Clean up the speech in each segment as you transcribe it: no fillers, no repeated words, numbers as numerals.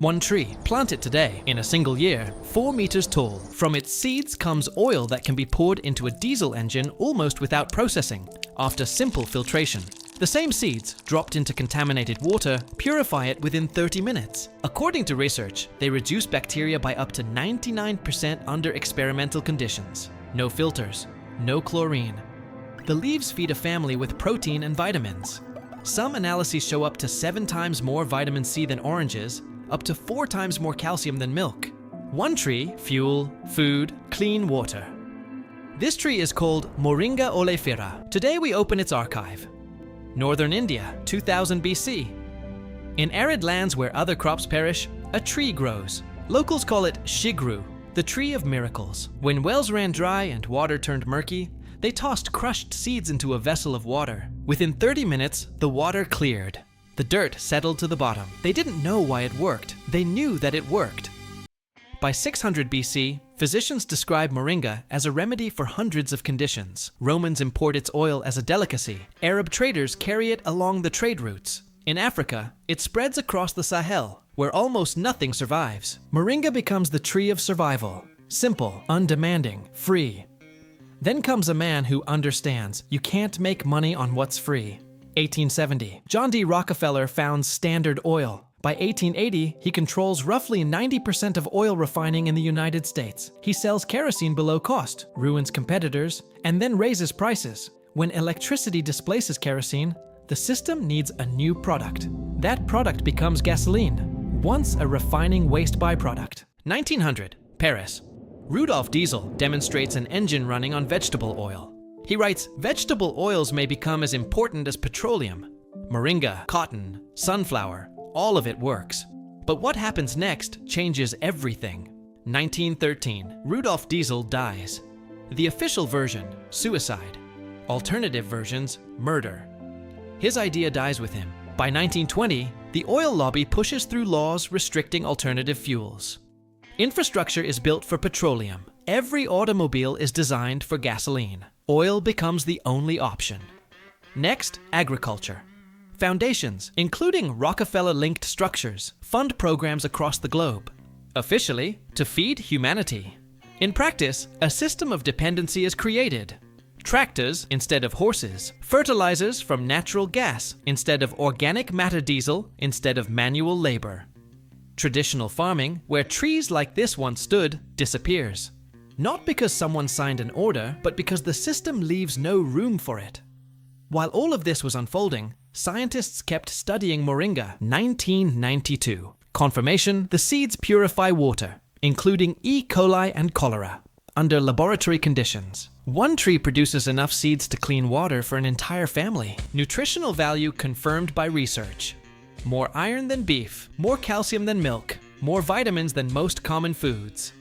One tree, plant it today, in a single year, 4 meters tall. From its seeds comes oil that can be poured into a diesel engine almost without processing, after simple filtration. The same seeds, dropped into contaminated water, purify it within 30 minutes. According to research, they reduce bacteria by up to 99% under experimental conditions. No filters, no chlorine. The leaves feed a family with protein and vitamins. Some analyses show up to 7 times more vitamin C than oranges, up to 4 times more calcium than milk. One tree, fuel, food, clean water. This tree is called Moringa oleifera. Today we open its archive. Northern India, 2000 BC. In arid lands where other crops perish, a tree grows. Locals call it shigru, the tree of miracles. When wells ran dry and water turned murky, they tossed crushed seeds into a vessel of water. Within 30 minutes, the water cleared. The dirt settled to the bottom. They didn't know why it worked. They knew that it worked. By 600 BC, physicians describe moringa as a remedy for hundreds of conditions. Romans import its oil as a delicacy. Arab traders carry it along the trade routes. In Africa, it spreads across the Sahel, where almost nothing survives. Moringa becomes the tree of survival. Simple, undemanding, free. Then comes a man who understands you can't make money on what's free. 1870, John D. Rockefeller founds Standard Oil. By 1880, he controls roughly 90% of oil refining in the United States. He sells kerosene below cost, ruins competitors, and then raises prices. When electricity displaces kerosene, the system needs a new product. That product becomes gasoline, once a refining waste byproduct. 1900, Paris. Rudolf Diesel demonstrates an engine running on vegetable oil. He writes, vegetable oils may become as important as petroleum. Moringa, cotton, sunflower, all of it works. But what happens next changes everything. 1913, Rudolf Diesel dies. The official version, suicide. Alternative versions, murder. His idea dies with him. By 1920, the oil lobby pushes through laws restricting alternative fuels. Infrastructure is built for petroleum. Every automobile is designed for gasoline. Oil becomes the only option. Next, agriculture. Foundations, including Rockefeller-linked structures, fund programs across the globe. Officially, to feed humanity. In practice, a system of dependency is created. Tractors instead of horses. Fertilizers from natural gas instead of organic matter diesel instead of manual labor. Traditional farming, where trees like this one stood, disappears. Not because someone signed an order, but because the system leaves no room for it. While all of this was unfolding, scientists kept studying moringa. 1992. Confirmation: the seeds purify water, including E. coli and cholera, under laboratory conditions. One tree produces enough seeds to clean water for an entire family. Nutritional value confirmed by research. More iron than beef, more calcium than milk, more vitamins than most common foods.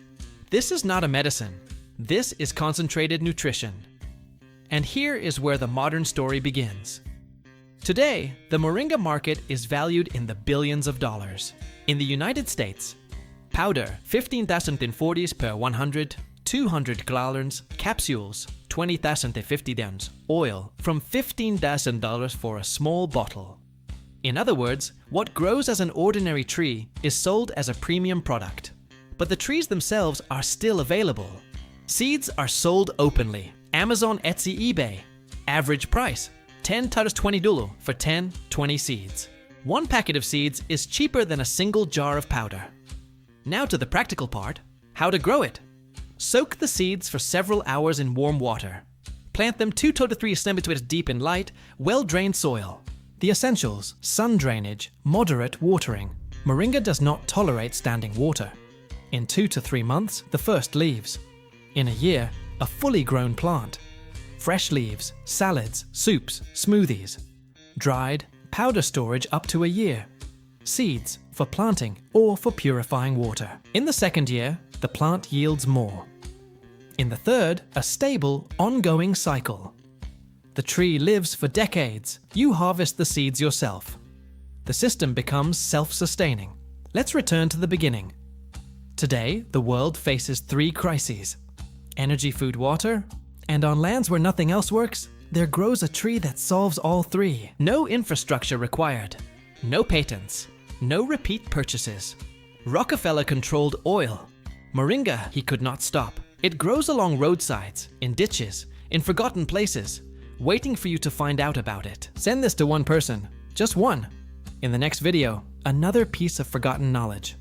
This is not a medicine. This is concentrated nutrition. And here is where the modern story begins. Today, the moringa market is valued in the billions of dollars. In the United States, powder 15,040 per 100, 200 gallons, capsules 20,050 dens, oil from $15,000 for a small bottle. In other words, what grows as an ordinary tree is sold as a premium product. But the trees themselves are still available. Seeds are sold openly. Amazon, Etsy, eBay. Average price, 10 times 20 dulu for 20 seeds. One packet of seeds is cheaper than a single jar of powder. Now to the practical part, how to grow it. Soak the seeds for several hours in warm water. Plant them 2 to 3 centimeters deep in light, well-drained soil. The essentials: sun drainage, moderate watering. Moringa does not tolerate standing water. In 2 to 3 months, the first leaves. In a year, a fully grown plant. Fresh leaves, salads, soups, smoothies. Dried, powder storage up to a year. Seeds, for planting or for purifying water. In the second year, the plant yields more. In the third, a stable, ongoing cycle. The tree lives for decades. You harvest the seeds yourself. The system becomes self-sustaining. Let's return to the beginning. Today, the world faces 3 crises: energy, food, water, and on lands where nothing else works, there grows a tree that solves all 3. No infrastructure required, no patents, no repeat purchases. Rockefeller controlled oil. Moringa he could not stop. It grows along roadsides, in ditches, in forgotten places, waiting for you to find out about it. Send this to one person, just one. In the next video, another piece of forgotten knowledge.